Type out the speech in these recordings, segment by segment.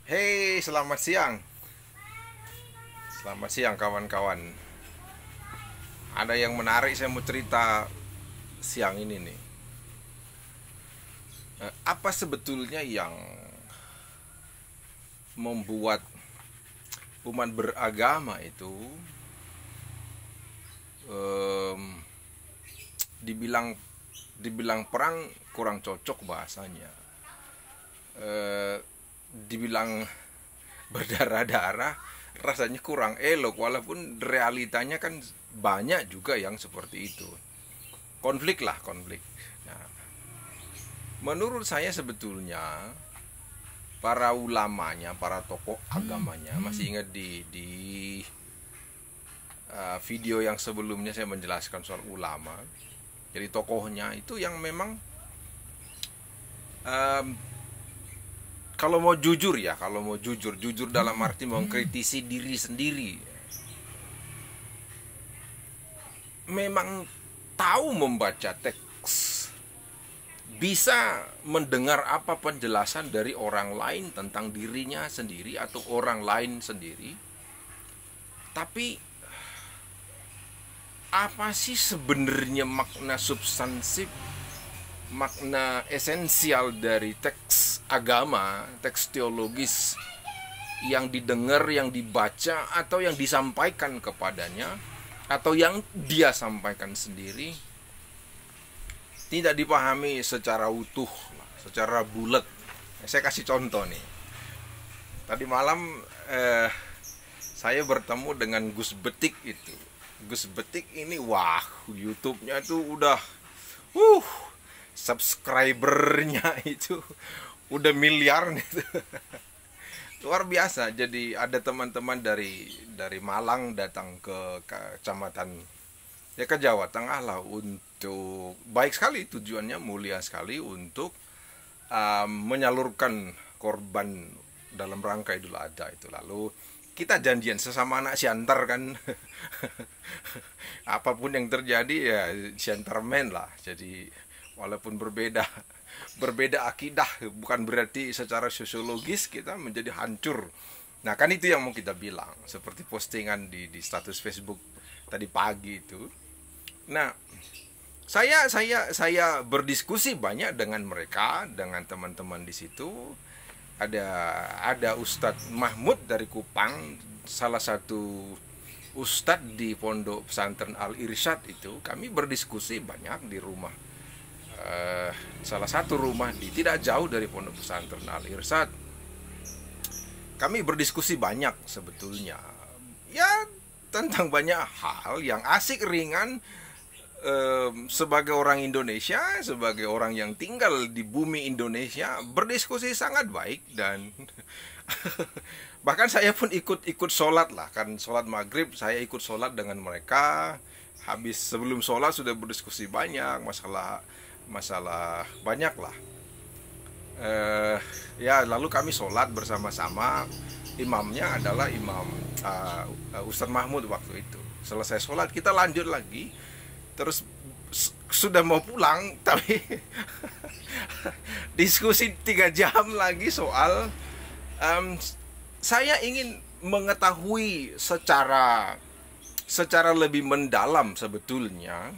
Hei, selamat siang. Selamat siang kawan-kawan. Ada yang menarik saya mau cerita siang ini nih. Apa sebetulnya yang membuat umat beragama itu em, dibilang dibilang perang kurang cocok bahasanya. Dibilang berdarah-darah rasanya kurang elok, walaupun realitanya kan banyak juga yang seperti itu. Konflik lah, konflik. Nah, menurut saya sebetulnya para ulamanya, para tokoh agamanya, masih ingat di video yang sebelumnya saya menjelaskan soal ulama. Jadi tokohnya itu yang memang em, kalau mau jujur ya, kalau mau jujur, jujur dalam arti mengkritisi diri sendiri, memang tahu membaca teks, bisa mendengar apa penjelasan dari orang lain tentang dirinya sendiri atau orang lain sendiri. Tapi apa sih sebenarnya makna substansif, makna esensial dari teks agama, teks teologis yang didengar, yang dibaca, atau yang disampaikan kepadanya, atau yang dia sampaikan sendiri, tidak dipahami secara utuh, secara bulat. Saya kasih contoh nih. Tadi malam saya bertemu dengan Gus Betik itu. Gus Betik ini wah, YouTube-nya itu udah subscribernya itu udah miliar gitu. Luar biasa. Jadi ada teman-teman dari Malang datang ke kecamatan ya ke Jawa Tengah lah, untuk baik sekali, tujuannya mulia sekali, untuk menyalurkan korban dalam rangka Idul Adha itu. Lalu kita janjian sesama anak siantar kan. Apapun yang terjadi ya siantarmen lah. Jadi walaupun berbeda akidah, bukan berarti secara sosiologis kita menjadi hancur. Nah kan itu yang mau kita bilang, seperti postingan di status Facebook tadi pagi itu. Nah, saya berdiskusi banyak dengan mereka, dengan teman-teman di situ. Ada Ustadz Mahmud dari Kupang, salah satu ustadz di pondok pesantren Al Irsyad itu. Kami berdiskusi banyak di rumah, salah satu rumah di tidak jauh dari pondok pesantren Al Irsyad. Kami berdiskusi banyak sebetulnya, ya, tentang banyak hal yang asik ringan. Sebagai orang Indonesia, sebagai orang yang tinggal di bumi Indonesia, berdiskusi sangat baik. Dan bahkan saya pun ikut sholat lah, kan sholat maghrib saya ikut sholat dengan mereka. Habis sebelum sholat sudah berdiskusi banyak masalah banyak lah. Ya lalu kami sholat bersama-sama. Imamnya adalah Imam Ustadz Mahmud waktu itu. Selesai sholat kita lanjut lagi. Terus sudah mau pulang, tapi diskusi 3 jam lagi soal saya ingin mengetahui secara lebih mendalam sebetulnya.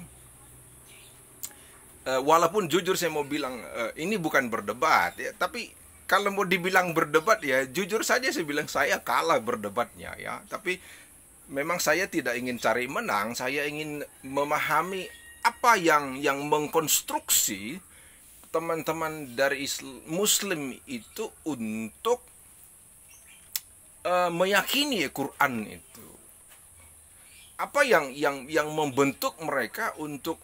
Walaupun jujur saya mau bilang ini bukan berdebat ya, tapi kalau mau dibilang berdebat ya jujur saja saya bilang saya kalah berdebatnya ya. Tapi memang saya tidak ingin cari menang, saya ingin memahami apa yang mengkonstruksi teman-teman dari Muslim itu untuk meyakini Quran itu. Apa yang membentuk mereka untuk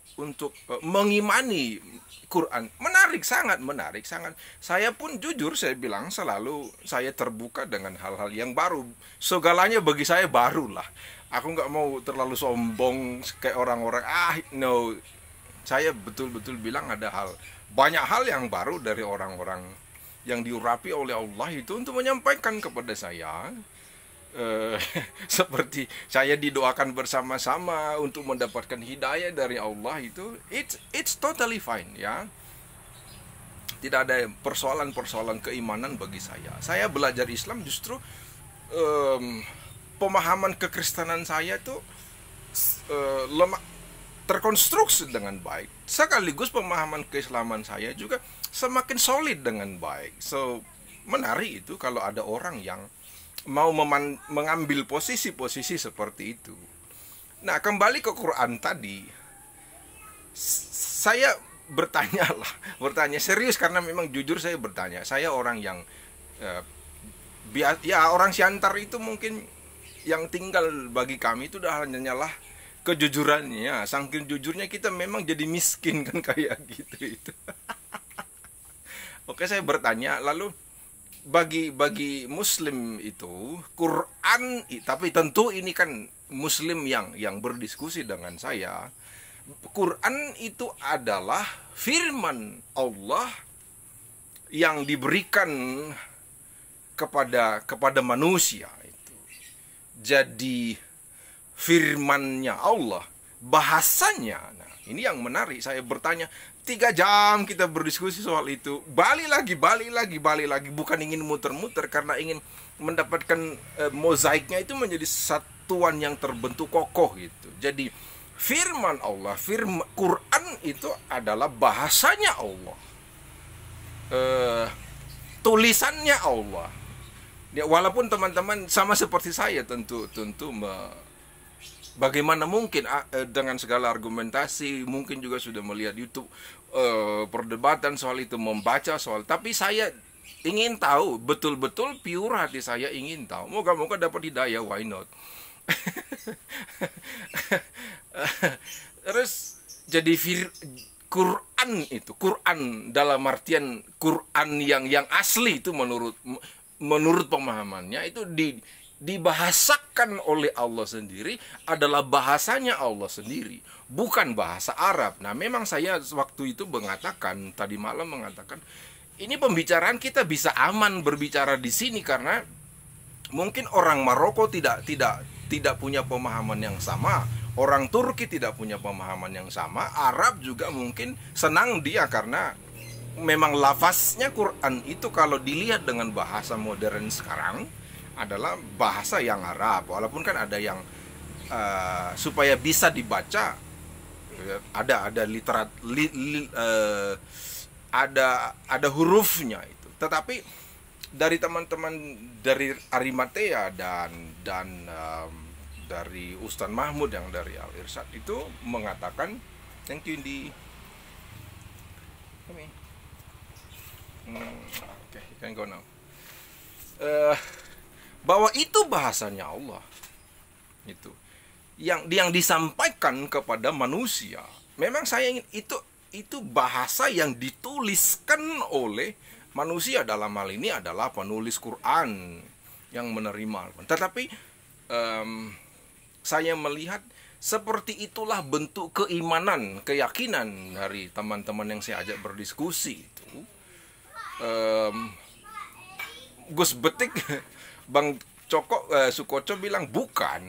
mengimani Quran. Menarik, sangat menarik, sangat. Saya pun jujur saya bilang selalu saya terbuka dengan hal-hal yang baru. Segalanya bagi saya baru lah. Aku nggak mau terlalu sombong kayak orang-orang. No, saya betul-betul bilang ada banyak hal yang baru dari orang-orang yang diurapi oleh Allah itu untuk menyampaikan kepada saya. Seperti saya didoakan bersama-sama untuk mendapatkan hidayah dari Allah itu, it's totally fine ya. Tidak ada persoalan-persoalan keimanan bagi saya. Saya belajar Islam justru pemahaman kekristenan saya itu lemah, terkonstruksi dengan baik. Sekaligus pemahaman keislaman saya juga semakin solid dengan baik. So, menarik itu kalau ada orang yang mau mengambil posisi-posisi seperti itu. Nah, kembali ke Quran tadi, saya bertanya serius karena memang jujur saya bertanya. Saya orang yang ya orang Siantar itu mungkin yang tinggal bagi kami itu udah hanyalah kejujurannya. Saking jujurnya kita memang jadi miskin kan kayak gitu itu. Oke, saya bertanya lalu bagi muslim itu Quran, tapi tentu ini kan muslim yang berdiskusi dengan saya. Quran itu adalah firman Allah yang diberikan kepada manusia itu. Jadi firmannya Allah, bahasanya. Nah, ini yang menarik. Saya bertanya 3 jam kita berdiskusi soal itu. Balik lagi. Bukan ingin muter-muter karena ingin mendapatkan mozaiknya itu menjadi satuan yang terbentuk kokoh gitu. Jadi firman Allah, Quran itu adalah bahasanya Allah, tulisannya Allah. Ya, walaupun teman-teman sama seperti saya tentu bagaimana mungkin dengan segala argumentasi, mungkin juga sudah melihat YouTube perdebatan soal itu, membaca soal, tapi saya ingin tahu betul-betul pure hati saya ingin tahu. Moga-moga dapat hidayah, why not? Terus jadi Quran itu, Quran dalam artian Quran yang asli itu menurut pemahamannya itu dibahasakan oleh Allah sendiri, adalah bahasanya Allah sendiri, bukan bahasa Arab. Nah, memang saya waktu itu tadi malam mengatakan ini pembicaraan kita bisa aman berbicara di sini karena mungkin orang Maroko tidak punya pemahaman yang sama, orang Turki tidak punya pemahaman yang sama, Arab juga mungkin senang dia karena memang lafaznya Quran itu kalau dilihat dengan bahasa modern sekarang adalah bahasa yang Arab, walaupun kan ada yang supaya bisa dibaca ada ada hurufnya itu. Tetapi dari teman-teman dari Arimatea dan dari Ustaz Mahmud yang dari Al Irsyad itu mengatakan, thank you di okay, you can go now. Bahwa itu bahasanya Allah, itu yang disampaikan kepada manusia. Memang saya ingin itu bahasa yang dituliskan oleh manusia, dalam hal ini adalah penulis Quran yang menerima. Tetapi saya melihat seperti itulah bentuk keimanan, keyakinan dari teman-teman yang saya ajak berdiskusi itu. Gus Betik, Bang Sukoco bilang bukan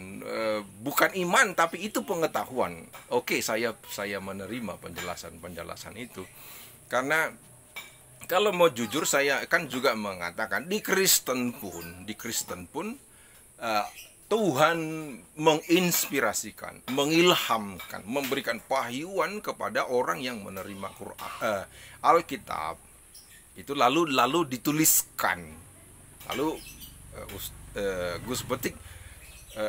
iman, tapi itu pengetahuan. Oke, saya menerima penjelasan itu. Karena kalau mau jujur, saya kan juga mengatakan di Kristen pun Tuhan menginspirasikan, mengilhamkan, memberikan wahyuan kepada orang yang menerima Alkitab itu lalu dituliskan. Lalu Gus Betik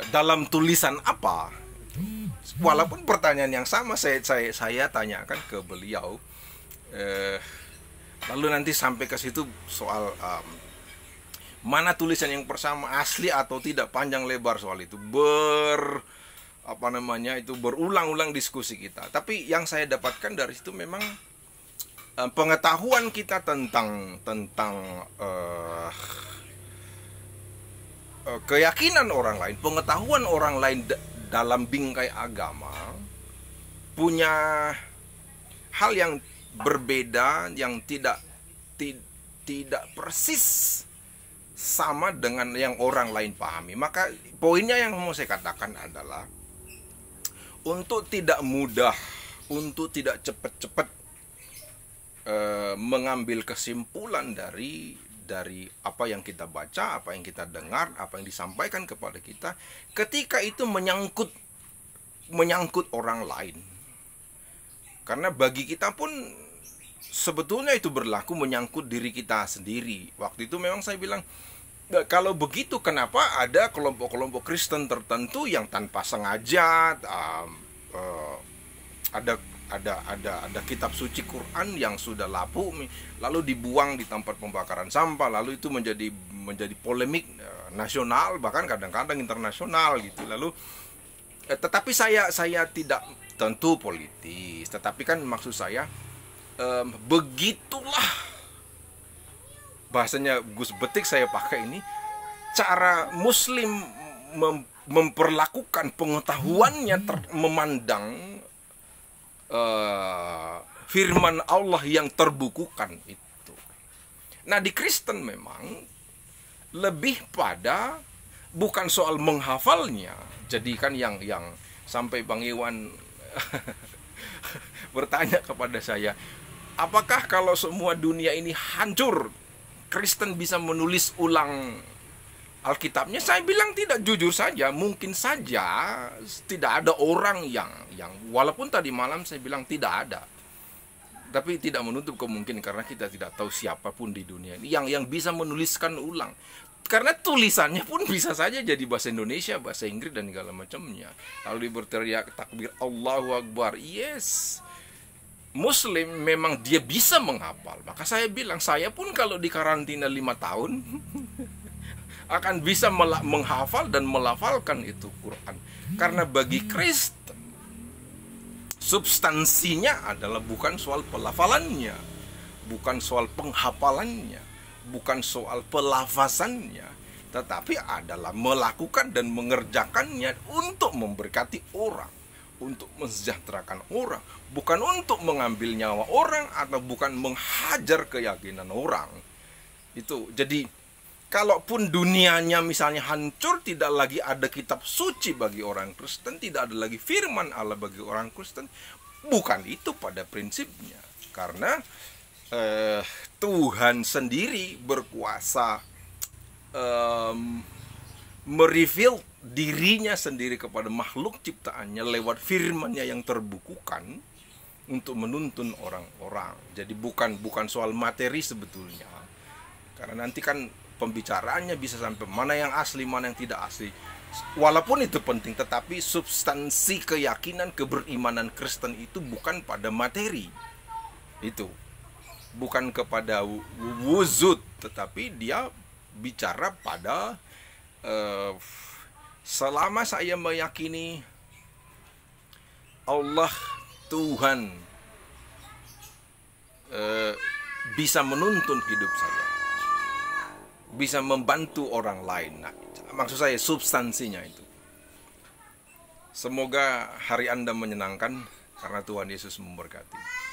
dalam tulisan apa? Walaupun pertanyaan yang sama saya tanyakan ke beliau. Lalu nanti sampai ke situ soal mana tulisan yang bersama, asli atau tidak, panjang lebar soal itu. Berulang-ulang diskusi kita. Tapi yang saya dapatkan dari situ memang pengetahuan kita tentang keyakinan orang lain, pengetahuan orang lain dalam bingkai agama punya hal yang berbeda, yang tidak persis sama dengan yang orang lain pahami. Maka poinnya yang mau saya katakan adalah untuk tidak mudah, untuk tidak cepat-cepat mengambil kesimpulan dari apa yang kita baca, apa yang kita dengar, apa yang disampaikan kepada kita, ketika itu menyangkut orang lain. Karena bagi kita pun sebetulnya itu berlaku menyangkut diri kita sendiri. Waktu itu memang saya bilang, kalau begitu kenapa ada kelompok-kelompok Kristen tertentu yang tanpa sengaja ada kitab suci Quran yang sudah lapuk lalu dibuang di tempat pembakaran sampah, lalu itu menjadi polemik nasional, bahkan kadang-kadang internasional gitu. Lalu tetapi saya tidak tentu politis, tetapi kan maksud saya begitulah bahasanya Gus Betik saya pakai ini, cara Muslim memperlakukan pengetahuannya memandang firman Allah yang terbukukan itu. Nah, di Kristen memang lebih pada bukan soal menghafalnya. Jadi kan yang sampai Bang Iwan bertanya kepada saya, apakah kalau semua dunia ini hancur, Kristen bisa menulis ulang Alkitabnya? Saya bilang tidak, jujur saja, mungkin saja tidak ada orang yang walaupun tadi malam saya bilang tidak ada, tapi tidak menutup kemungkinan, karena kita tidak tahu siapapun di dunia ini yang bisa menuliskan ulang. Karena tulisannya pun bisa saja jadi bahasa Indonesia, bahasa Inggris dan segala macamnya. Lalu berteriak takbir Allahu Akbar. Yes, Muslim memang dia bisa menghafal. Maka saya bilang, saya pun kalau di karantina 5 tahun akan bisa menghafal dan melafalkan itu Quran. Karena bagi Kristen substansinya adalah bukan soal pelafalannya, bukan soal penghafalannya, bukan soal pelafasannya, tetapi adalah melakukan dan mengerjakannya untuk memberkati orang, untuk mensejahterakan orang, bukan untuk mengambil nyawa orang atau bukan menghajar keyakinan orang. Itu jadi, kalaupun dunianya misalnya hancur, tidak lagi ada kitab suci bagi orang Kristen, tidak ada lagi firman Allah bagi orang Kristen, bukan itu pada prinsipnya. Karena Tuhan sendiri berkuasa mereveal dirinya sendiri kepada makhluk ciptaannya lewat firman-Nya yang terbukukan untuk menuntun orang-orang. Jadi bukan soal materi sebetulnya. Karena nanti kan pembicaraannya bisa sampai mana yang asli, mana yang tidak asli. Walaupun itu penting, tetapi substansi keyakinan keberimanan Kristen itu bukan pada materi. Itu bukan kepada wujud, tetapi dia bicara pada selama saya meyakini Allah Tuhan bisa menuntun hidup saya, bisa membantu orang lain. Nah, maksud saya substansinya itu. Semoga hari Anda menyenangkan, karena Tuhan Yesus memberkati.